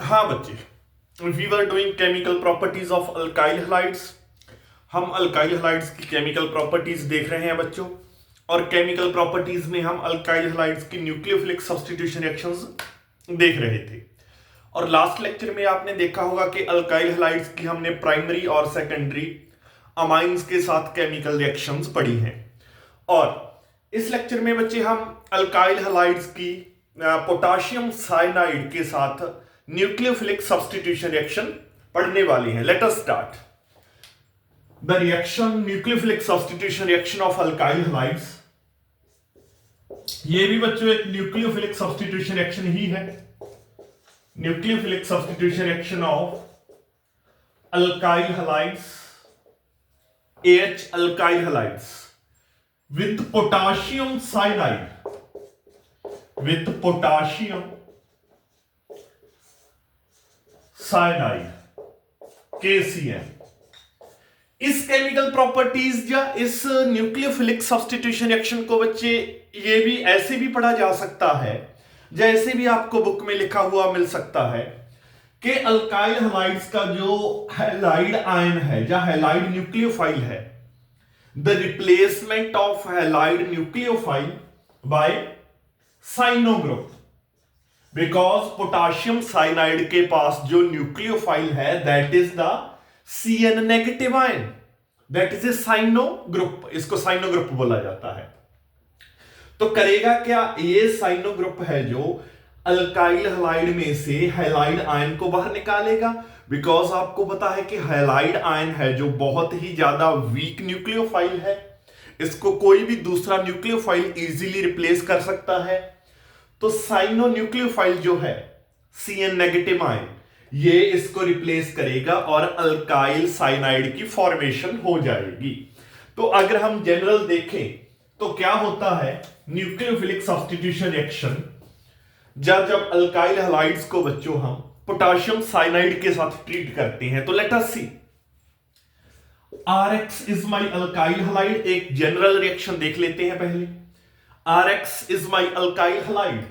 हाँ बच्चे, we were doing chemical properties of alkyl halides. हम अल्काइल हैलाइड्स की केमिकल प्रॉपर्टीज देख रहे हैं बच्चों। और केमिकल प्रॉपर्टीज में हम अल्काइल हैलाइड्स की न्यूक्लियोफिलिक सब्स्टिट्यूशन रिएक्शंस देख रहे थे। और लास्ट लेक्चर में आपने देखा होगा कि अल्काइल हैलाइड्स की हमने प्राइमरी और सेकेंडरी अमाइंस के साथ केमिकल रिएक्शंस पढ़ी हैं। और इस लेक्चर में बच्चे हम अल्काइल हैलाइड्स की पोटाशियम साइनाइड के साथ न्यूक्लियोफिलिक सब्स्टिट्यूशन रिएक्शन पढ़ने वाली हैं। Late us start the reaction nucleophilic substitution reaction of alkyl halides. ये भी बच्चों एक न्यूक्लियोफिलिक सब्स्टिट्यूशन रिएक्शन ही है। Nucleophilic substitution reaction of alkyl halides, AH alkyl halides with potassium cyanide, with potassium cyanide KCl। इस chemical properties या इस nucleophilic substitution reaction को बच्चे ये भी ऐसे भी पढ़ा जा सकता है, जैसे भी आपको बुक में लिखा हुआ मिल सकता है कि अल्काइल हैलाइड्स का जो हैलाइड आयन है या हैलाइड न्यूक्लियोफाइल है, the replacement of halide nucleophile by cyano group, because potassium cyanide के पास जो न्यूक्लियोफाइल है that is the CN negative ion, that is a cyano group। इसको cyano group बोला जाता है। तो करेगा क्या, ये cyano group है जो अल्काइल हैलाइड में से हैलाइड आयन को बाहर निकालेगा। बिकॉज आपको पता है कि हैलाइड आयन है जो बहुत ही ज्यादा वीक न्यूक्लियोफाइल है, इसको कोई भी दूसरा न्यूक्लियोफाइल इजीली रिप्लेस कर सकता है। तो साइनो न्यूक्लियोफाइल जो है CN नेगेटिव आयन, ये इसको रिप्लेस करेगा और अल्काइल साइनाइड की फॉर्मेशन हो जाएगी। तो अगर हम जनरल देखें तो क्या होता है, न्यूक्लियोफिलिक सब्स्टिट्यूशन रिएक्शन जब अल्काइल हैलाइड्स को बच्चों हम पोटाशियम साइनाइड के साथ ट्रीट करते हैं, तो let us see RX is my alkyl halide. एक जनरल रिएक्शन देख लेते हैं पहले। RX is my alkyl halide,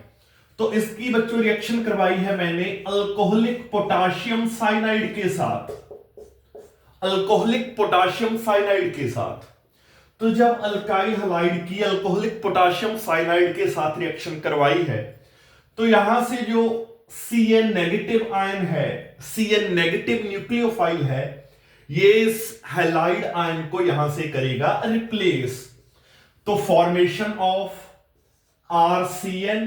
तो इसकी बच्चों रिएक्शन करवाई है मैंने अल्कोहलिक पोटाशियम साइनाइड के साथ, अल्कोहलिक पोटाशियम साइनाइड के साथ। तो जब अल्काइल हैलाइड की अल्कोहलिक पोटाशियम साइनाइड के साथ रिएक्शन करवाई है, तो यहां से जो CN नेगेटिव आयन है, CN नेगेटिव न्यूक्लियोफाइल है, ये इस हैलाइड आयन को यहां से करेगा रिप्लेस। तो फॉर्मेशन ऑफ RCN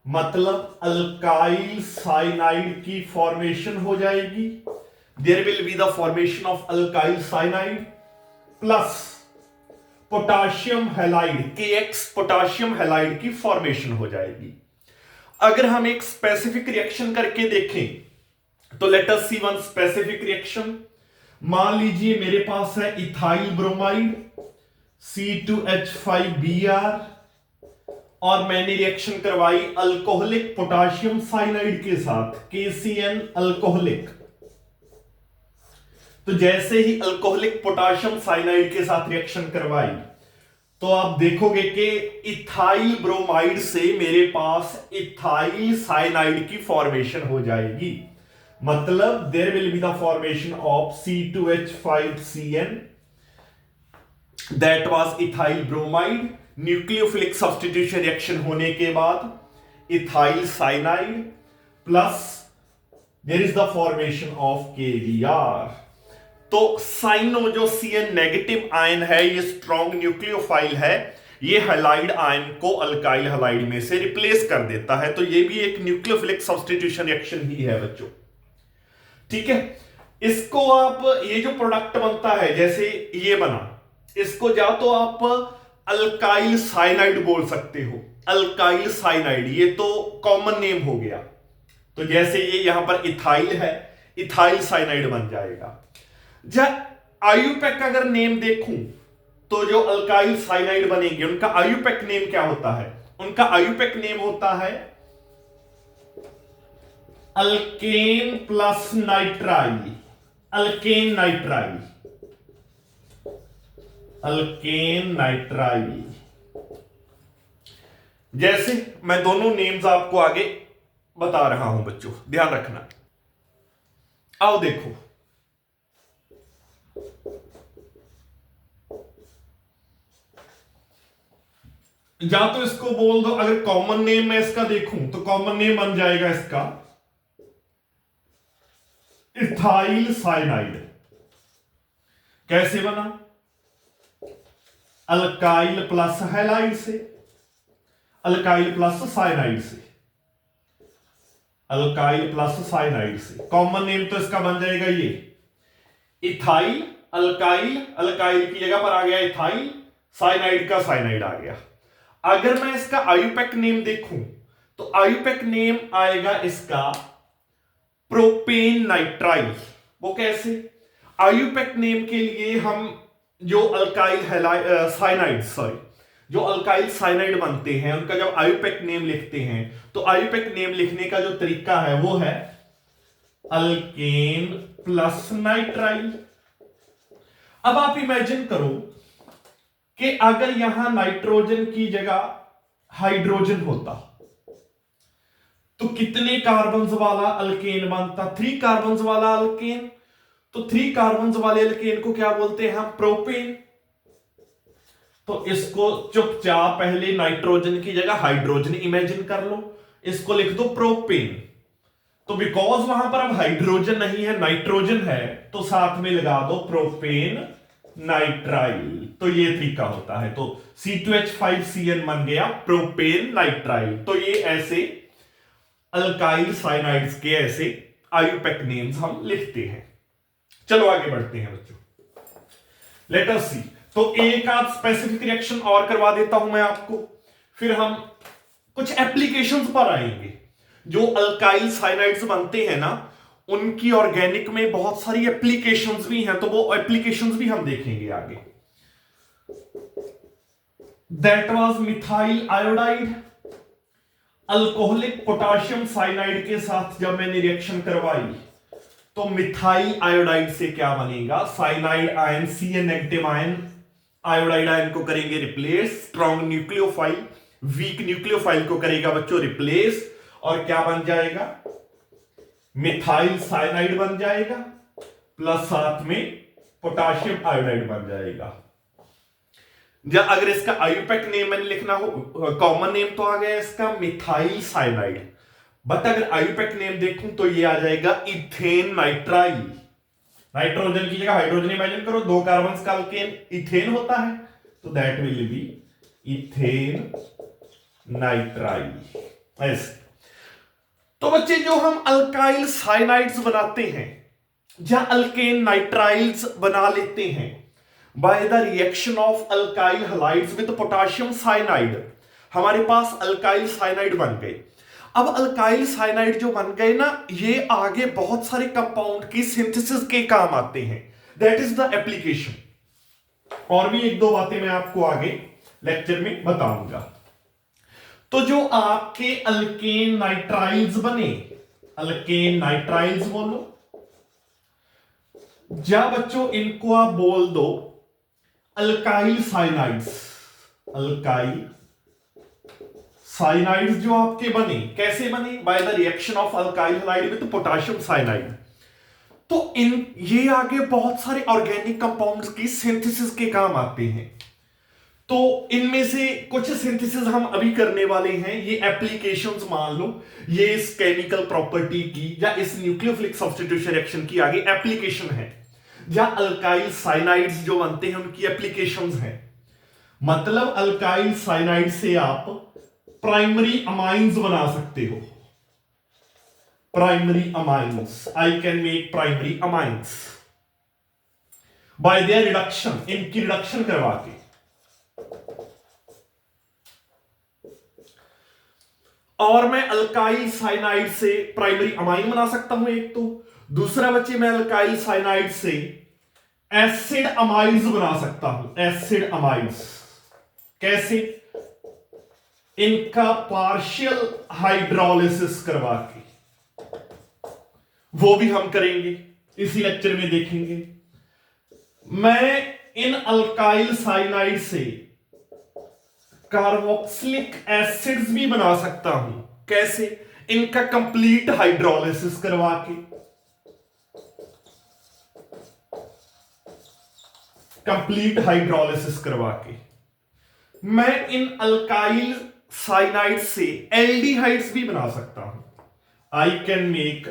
मतलब अल्काइल साइनाइड की फॉर्मेशन हो जाएगी। There will be the formation of alkyl cyanide plus potassium halide KX, potassium halide की फॉर्मेशन हो जाएगी। अगर हम एक स्पेसिफिक रिएक्शन करके देखें तो let us see one specific reaction. मान लीजिए मेरे पास है इथाइल ब्रोमाइड C2H5Br और मैंने रिएक्शन करवाई अल्कोहलिक पोटाशियम साइनाइड के साथ KCN अल्कोहलिक। तो जैसे ही अल्कोहलिक पोटाशियम साइनाइड के साथ रिएक्शन करवाई तो आप देखोगे कि इथाइल ब्रोमाइड से मेरे पास इथाइल साइनाइड की फॉर्मेशन हो जाएगी। मतलब there will be the formation of C2H5CN, that was ethyl bromide. Nucleophilic substitution reaction होने के बाद ethyl cyanide plus there is the formation of KBr। तो साइनो जो CN नेगेटिव आयन है, ये स्ट्रॉन्ग न्यूक्लियोफाइल है, ये हैलाइड आयन को अल्काइल हैलाइड में से रिप्लेस कर देता है। तो ये भी एक न्यूक्लियोफिलिक सब्स्टिट्यूशन रिएक्शन ही है बच्चों। ठीक है, इसको आप ये जो प्रोडक्ट बनता है जैसे ये बना, इसको या तो आप अल्काइल साइनाइड बोल सकते हो। अल्काइल साइनाइड ये तो कॉमन नेम हो गया। तो जैसे ये यहां पर इथाइल है, इथाइल साइनाइड बन जाएगा। जब आयुपैक अगर नेम देखूं तो जो अल्काइल साइनाइड बनेंगे उनका आयुपैक नेम क्या होता है, उनका आयुपैक नेम होता है alkane plus nitrile, alkane nitrile, alkane nitrile. जैसे मैं दोनों नेम्स आपको आगे बता रहा हूं बच्चों, ध्यान रखना। आओ देखो, या तो इसको बोल दो, अगर कॉमन नेम मैं इसका देखूं तो कॉमन नेम बन जाएगा इसका इथाइल साइनाइड। कैसे बना? अल्काइल प्लस हैलाइड से, अल्काइल प्लस साइनाइड से, अल्काइल प्लस साइनाइड से। कॉमन नेम तो इसका बन जाएगा ये इथाइल, अल्काइल, अल्काइल की जगह पर आ गया इथाइल, साइनाइड का साइनाइड आ गया। अगर मैं इसका आयुपैक नेम देखूं तो आयुपैक नेम आएगा इसका प्रोपेन नाइट्राइल। वो कैसे? आयुपैक नेम के लिए हम जो अल्काइल साइनाइड जो अल्काइल साइनाइड बनते हैं उनका जब आयुपैक नेम लिखते हैं तो आयुपैक नेम लिखने का जो तरीका है वो है अल्केन प्लस नाइट्राइल। अब आप इमेजिन करो कि अगर यहां नाइट्रोजन की जगह हाइड्रोजन होता तो कितने कार्बन्स वाला अल्केन बनता? 3 कार्बन्स वाला अल्केन। तो 3 कार्बन्स वाले अल्केन को क्या बोलते हैं हम? प्रोपेन। तो इसको चुपचाप पहले नाइट्रोजन की जगह हाइड्रोजन इमेजिन कर लो, इसको लिख दो प्रोपेन। तो बिकॉज वहां पर अब हाइड्रोजन नहीं है, नाइट्रोजन है, तो साथ में लगा दो प्रोपेन नाइट्राइल। तो ये तरीका होता है। तो C2H5CN बन गया प्रोपेन नाइट्राइल। तो ये ऐसे अल्काइल साइनाइड्स के ऐसे आयुपैक नेम्स हम लिखते हैं। चलो आगे बढ़ते हैं बच्चों, लेट अस सी। तो एक आध स्पेसिफिक रिएक्शन और करवा देता हूं मैं आपको, फिर हम कुछ एप्लीकेशंस पर आएंगे। जो अल्काइल साइनाइड्स बनते हैं ना, उनकी ऑर्गेनिक में बहुत सारी एप्लीकेशंस भी हैं, तो वो एप्लीकेशंस भी हम देखेंगे आगे। That was methyl iodide. Alcoholic potassium cyanide के साथ जब मैंने रिएक्शन करवाई तो मिथाइल आयोडाइड से क्या बनेगा? Cyanide ion, Cn negative ion iodide ion को करेंगे replace, strong nucleophile weak nucleophile को करेगा बच्चों रिप्लेस, और क्या बन जाएगा? मिथाइल साइनाइड बन जाएगा, प्लस साथ में पोटाशियम आयोडाइड बन जाएगा। या अगर इसका आयुपैक नेम मैंने लिखना हो, कॉमन नेम तो आ गया इसका मिथाइल साइनाइड, बट अगर आयुपैक नेम देखूं तो ये आ जाएगा इथेन नाइट्राइल। नाइट्रोजन की जगह हाइड्रोजन इमेजिन करो, 2 कार्बन का अल्केन इथेन होता है, तो that will be ethane nitrile. ऐसे तो बच्चे जो हम अल्काइल साइनाइड्स बनाते हैं या अल्केन नाइट्राइल्स बना लेते हैं by the reaction of alkyl halides with potassium cyanide, हमारे पास अल्काइल साइनाइड बन गए। अब अल्काइल साइनाइड जो बन गए ना, ये आगे बहुत सारे कंपाउंड की सिंथेसिस के काम आते हैं। That is the application. और भी 1-2 बातें मैं आपको आगे लेक्चर में बताऊंगा। तो जो आपके अल्केन नाइट्राइल्स बने, अल्केन नाइट्राइल्स बोलो, या बच्चों इनको आप बोल दो अल्काइल साइनाइड्स। अल्काइल साइनाइड्स जो आपके बने, कैसे बने? By the reaction of alkyl halide with potassium cyanide. तो ये आगे बहुत सारे ऑर्गेनिक कंपाउंड्स की सिंथेसिस के काम आते हैं। तो इनमें से कुछ सिंथेसिस हम अभी करने वाले हैं। ये एप्लीकेशंस मान लो, ये इस केमिकल प्रॉपर्टी की या इस न्यूक्लियोफिलिक सब्स्टिट्यूशन रिएक्शन की आगे एप्लीकेशन है, या अल्काइल साइनाइड्स जो बनते हैं उनकी एप्लीकेशंस हैं। मतलब अल्काइल साइनाइड से आप प्राइमरी अमाइंस बना सकते हो। Primary amines, I can make primary amines bye there reduction, इनकी रिडक्शन करवा के। और मैं अल्काइल साइनाइड से प्राइमरी अमाइन बना सकता हूं एक तो, दूसरा बच्चे मैं अल्काइल साइनाइड से एसिड अमाइड्स बना सकता हूं। एसिड अमाइड्स कैसे? इनका पार्शियल हाइड्रोलिसिस करवा के, वो भी हम करेंगे, इसी लेक्चर में देखेंगे। मैं इन अल्काइल साइनाइड से कार्बोक्सिलिक एसिड्स भी बना सकता हूं। कैसे? इनका कंप्लीट हाइड्रोलिसिस करवा के, कंप्लीट हाइड्रोलिसिस करवा के मैं इन अल्काइल साइनाइड से एल्डिहाइड्स भी बना सकता हूं. I can make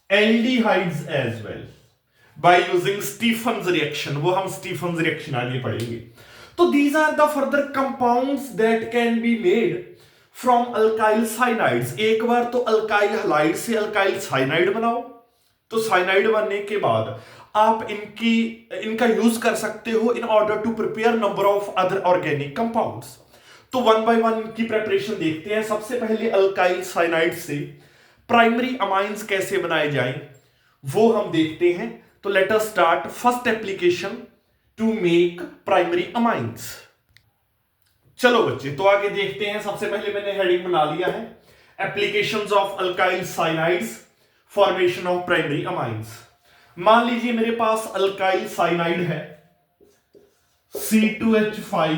aldehydes as well by using Stephen's reaction. वो हम स्टीफन्स रिएक्शन आगे पढ़ेंगे. तो these are the further compounds that can be made from alkyl cyanides. एक बार तो अल्काइल हलाइड से अल्काइल साइनाइड बनाओ. तो साइनाइड बनने के बाद आप इनका यूज कर सकते हो in order to prepare number of other organic compounds. तो वन बाय वन इनकी प्रेपरेशन देखते हैं. सबसे पहले अल्काइल साइनाइड से प्राइमरी अमाइंस कैसे बनाए जाएं वो हम देखते हैं. तो let us start first application to make primary amines. चलो बच्चे, तो आगे देखते हैं. सबसे पहले मैंने हेडिंग बना लिया है, applications of alkyl cyanides, formation of primary amines. मान लीजिए मेरे पास अल्काइल साइनाइड है C2H5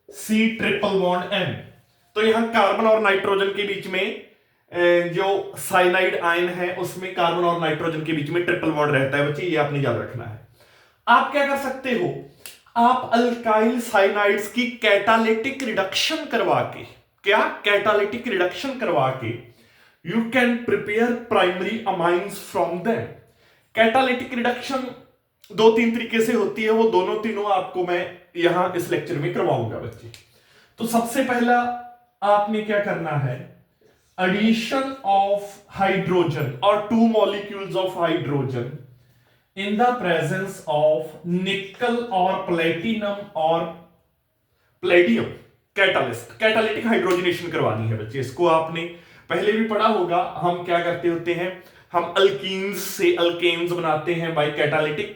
C triple bond N. तो यहां कार्बन और नाइट्रोजन के बीच में जो साइनाइड आयन है उसमें कार्बन और नाइट्रोजन के बीच में ट्रिपल बॉन्ड रहता है. बच्चे ये आपने याद रखना है. आप क्या कर सकते हो, आप अल्काइल साइनाइड्स की कैटालिटिक रिडक्शन करवा के, क्या कैटालिटिक रिडक्शन करवा के you can prepare primary amines from them. Catalytic reduction दो तीन तरीके से होती है, वो दोनों तीनों आपको मैं यहां इस लेक्चर में करवाऊंगा बच्चे. तो सबसे पहला आपने क्या करना है, एडिशन ऑफ हाइड्रोजन और 2 molecules of hydrogen in the presence of nickel or platinum or palladium catalyst. Catalytic hydrogenation करवानी है बच्चे. इसको आपने पहले भी पढ़ा होगा. हम क्या करते होते हैं, हम अल्कीन्स से अल्केन्स बनाते हैं by catalytic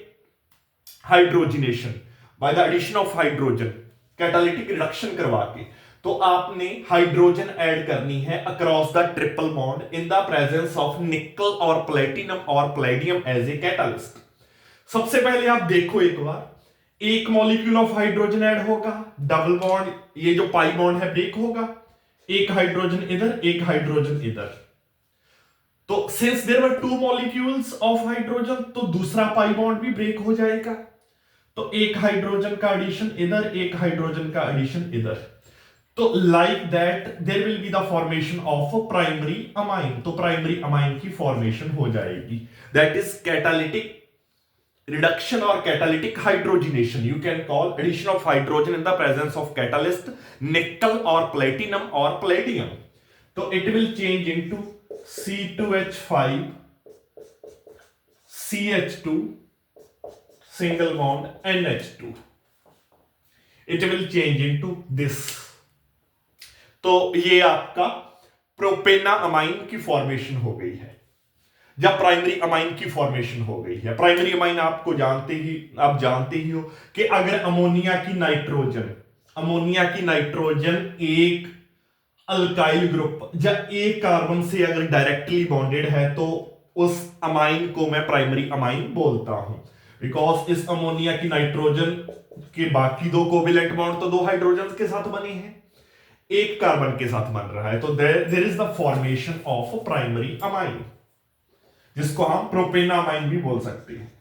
hydrogenation, by the addition of hydrogen, catalytic reduction करवा के. तो आपने हाइड्रोजन ऐड करनी है across the triple bond in the presence of nickel और प्लेटिनम और प्लेडियम एज ए कैटालिस्ट. सबसे पहले आप देखो, एक बार एक मॉलिक्यूल ऑफ हाइड्रोजन ऐड होगा, डबल बॉन्ड, ये जो पाई बॉन्ड है ब्रेक होगा, एक हाइड्रोजन इधर एक हाइड्रोजन इधर. तो since there were 2 molecules of hydrogen, तो दूसरा पाई बॉन्ड भी ब्रेक हो जाएगा. तो एक हाइड्रोजन का एडिशन इधर, एक हाइड्रोजन का एडिशन इधर. तो like that there will be the formation of primary amine. तो प्राइमरी अमाइन की फॉर्मेशन हो जाएगी. That is catalytic reduction or catalytic hydrogenation. You can call addition of hydrogen in the presence of catalyst nickel or platinum or palladium. So it will change into C2H5 CH2 single bond NH2. It will change into this. तो ये आपका प्रोपेना amine की formation हो गई है, जब primary amine की formation हो गई है. प्राइमरी अमाइन आप जानते ही हो कि अगर अमोनिया की नाइट्रोजन एक अल्काइल ग्रुप या एक कार्बन से अगर डायरेक्टली बॉन्डेड है तो उस अमाइन को मैं प्राइमरी अमाइन बोलता हूं. बिकॉज इस अमोनिया की नाइट्रोजन के बाकी 2 कोवेलेंट बॉन्ड तो 2 हाइड्रोजन के साथ बने हैं, एक कार्बन के साथ बन रहा है. तो there is the formation of primary amine, जिसको हम प्रोपेना अमाइन भी बोल सकते हैं.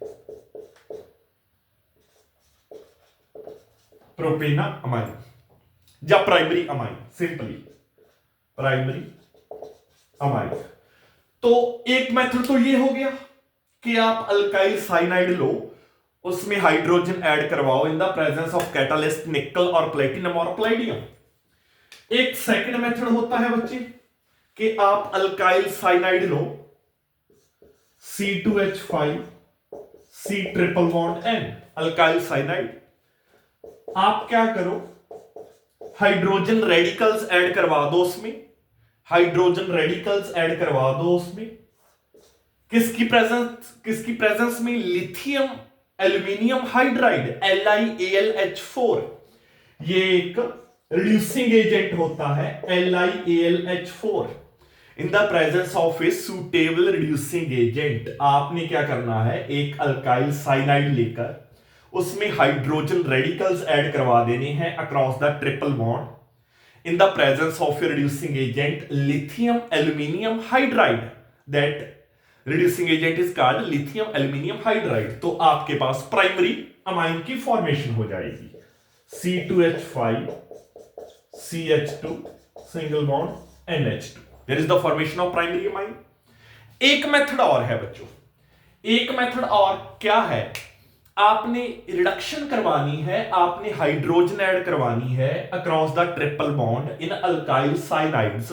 प्रोपेना अमाइन या primary amine, simply primary amine. तो एक मेथड तो ये हो गया कि आप अल्काइल साइनाइड लो, उसमें हाइड्रोजन ऐड करवाओ इन द प्रेजेंस ऑफ कैटालिस्ट निकल और प्लेटिनम और प्लेडियम. एक सेकंड मेथड होता है बच्चे कि आप अल्काइल साइनाइड लो C2H5 C triple bond N alkyl cyanide. आप क्या करो, हाइड्रोजन रेडिकल्स ऐड करवा दो उसमें, हाइड्रोजन रेडिकल्स ऐड करवा दो उसमें. किसकी प्रेजेंस में, लिथियम एल्यूमिनियम हाइड्राइड LiAlH4. ये एक रिड्यूसिंग एजेंट होता है LiAlH4 in the presence of a suitable reducing agent. आपने क्या करना है, एक अल्काइल साइनाइड लेकर उसमें हाइड्रोजन रेडिकल्स ऐड करवा देने हैं across the triple bond in the presence of a reducing agent lithium aluminium hydride. That reducing agent is called lithium aluminium hydride. तो आपके पास प्राइमरी अमाइन की फॉर्मेशन हो जाएगी C2H5 CH2 single bond NH2. There is the formation of primary amine. एक method और है बच्चों, एक मेथड और क्या है, आपने रिडक्शन करवानी है, आपने हाइड्रोजन ऐड करवानी है across the triple bond in alkyl cyanides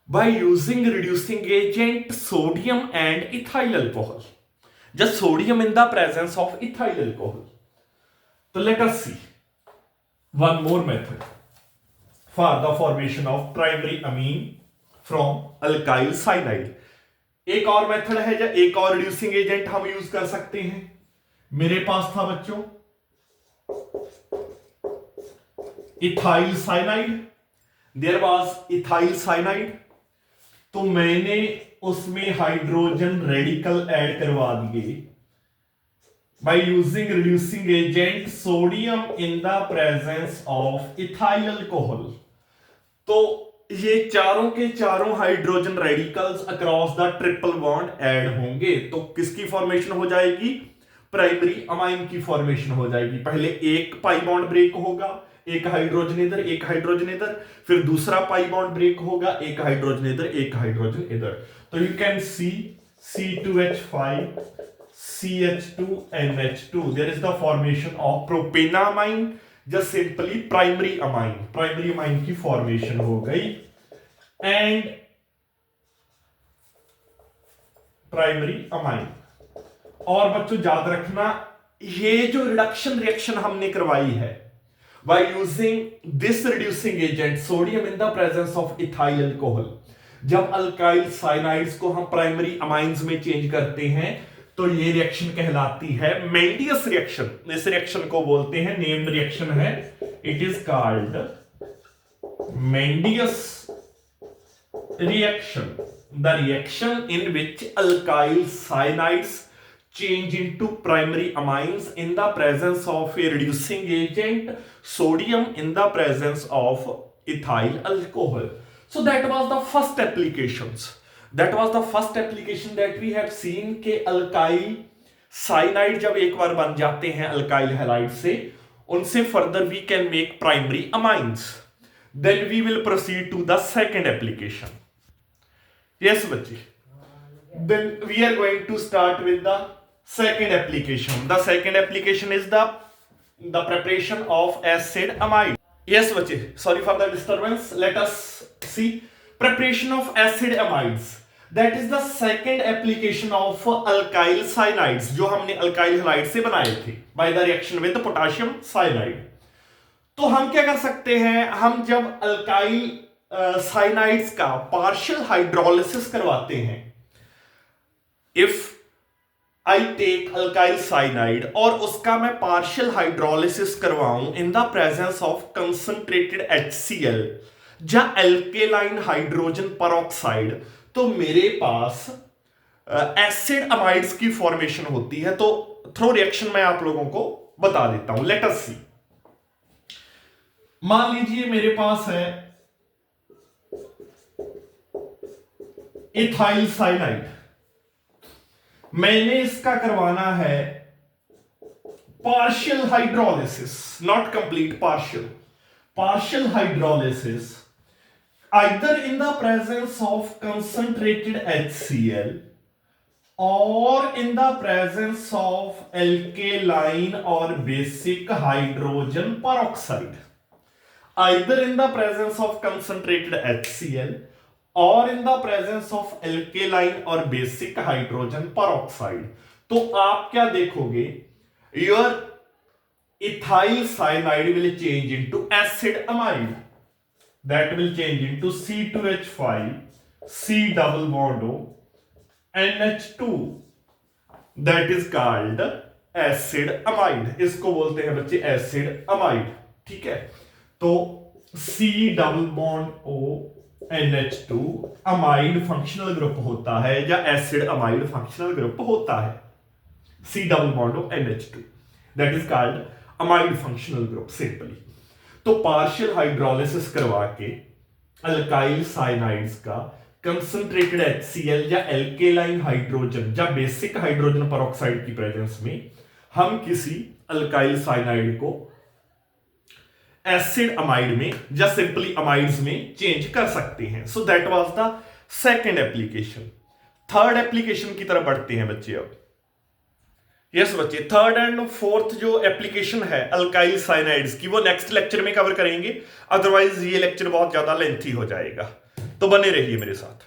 by using reducing agent sodium and ethyl alcohol. Just sodium in the presence of ethyl alcohol. तो let us see one more method for the formation of primary amine from alkyl cyanide. एक और method है या एक और reducing agent हम use कर सकते हैं. मेरे पास था बच्चों ethyl cyanide, there was ethyl cyanide. तो मैंने उसमें हाइड्रोजन रेडिकल ऐड करवा दिए by using reducing agent sodium in the presence of ethyl alcohol. तो ये चारों के चारों hydrogen radicals across the triple bond add होंगे. तो किसकी फॉर्मेशन हो जाएगी, प्राइमरी अमाइन की फॉर्मेशन हो जाएगी. पहले एक पाई बॉन्ड ब्रेक होगा, एक हाइड्रोजन इधर एक हाइड्रोजन इधर, फिर दूसरा पाई बॉन्ड ब्रेक होगा, एक हाइड्रोजन इधर एक हाइड्रोजन इधर. तो you can see C2H5 CH2 NH2. There is the formation of propanamine. Just simply primary amine की फॉर्मेशन हो गई एंड प्राइमरी अमाइन. और बच्चों याद रखना, ये जो रिडक्शन रिएक्शन हमने करवाई है by using this reducing agent sodium in the presence of ethyl alcohol, जब अल्काइल साइनाइड्स को हम प्राइमरी अमाइंस में चेंज करते हैं तो ये रिएक्शन कहलाती है मेंडियस रिएक्शन. इस रिएक्शन को बोलते हैं, नेम्ड रिएक्शन है, it is called Mendius reaction. The reaction in which alkyl cyanides change into primary amines in the presence of a reducing agent sodium in the presence of ethyl alcohol. So that was the first applications. That was the first application that we have seen के alkyl cyanide जब एक बार बन जाते हैं alkyl halide से, उनसे further we can make primary amines. Then we will proceed to the second application. Yes बच्चे. Then we are going to start with the second application. The second application is the preparation of acid amide. Yes बच्चे, sorry for the disturbance. Let us see preparation of acid amides. That is the second application of alkyl cyanides जो हमने alkyl halide से बनाए थे by the reaction with potassium cyanide. तो हम क्या कर सकते हैं, हम जब alkyl cyanides का partial hydrolysis करवाते हैं, if I take alkyl cyanide और उसका मैं पार्शियल हाइड्रोलिसिस करवाऊं in the presence of concentrated HCl या एल्केलाइन हाइड्रोजन परऑक्साइड, तो मेरे पास एसिड अमाइड्स की फॉर्मेशन होती है. तो थ्रो रिएक्शन मैं आप लोगों को बता देता हूं. लेट अस सी. मान लीजिए मेरे पास है इथाइल साइनाइड, मैंने इसका करवाना है partial hydrolysis, not complete, partial hydrolysis either in the presence of concentrated HCl और in the presence of alkaline और basic hydrogen peroxide. Either in the presence of concentrated HCl और in the presence of alkaline और basic hydrogen peroxide. तो आप क्या देखोगे, your ethyl cyanide will change into acid amide, that will change into C2H5 C double bond O NH2, that is called acid amide. इसको बोलते हैं बच्चे acid amide. ठीक है, तो C double bond O NH2 amide functional group होता है या एसिड अमाइड फंक्शनल ग्रुप होता है. C double bond O NH2, that is called amide functional group simply. तो पार्शियल हाइड्रोलिसिस करवा के अल्काइल साइनाइड्स का कंसंट्रेटेड HCl या एल्केलाइन हाइड्रोजन या बेसिक हाइड्रोजन पेरोक्साइड की प्रेजेंस में हम किसी अल्काइल साइनाइड को एसिड अमाइड में या सिंपली अमाइड्स में चेंज कर सकते हैं। So that was the second application. Third application की तरफ बढ़ते हैं बच्चे अब। यस बच्चे, थर्ड एंड फोर्थ जो एप्लीकेशन है अल्काइल साइनाइड्स की वो नेक्स्ट लेक्चर में कवर करेंगे, अदरवाइज ये लेक्चर बहुत ज्यादा लेंथी हो जाएगा, तो बने रहिए मेरे साथ।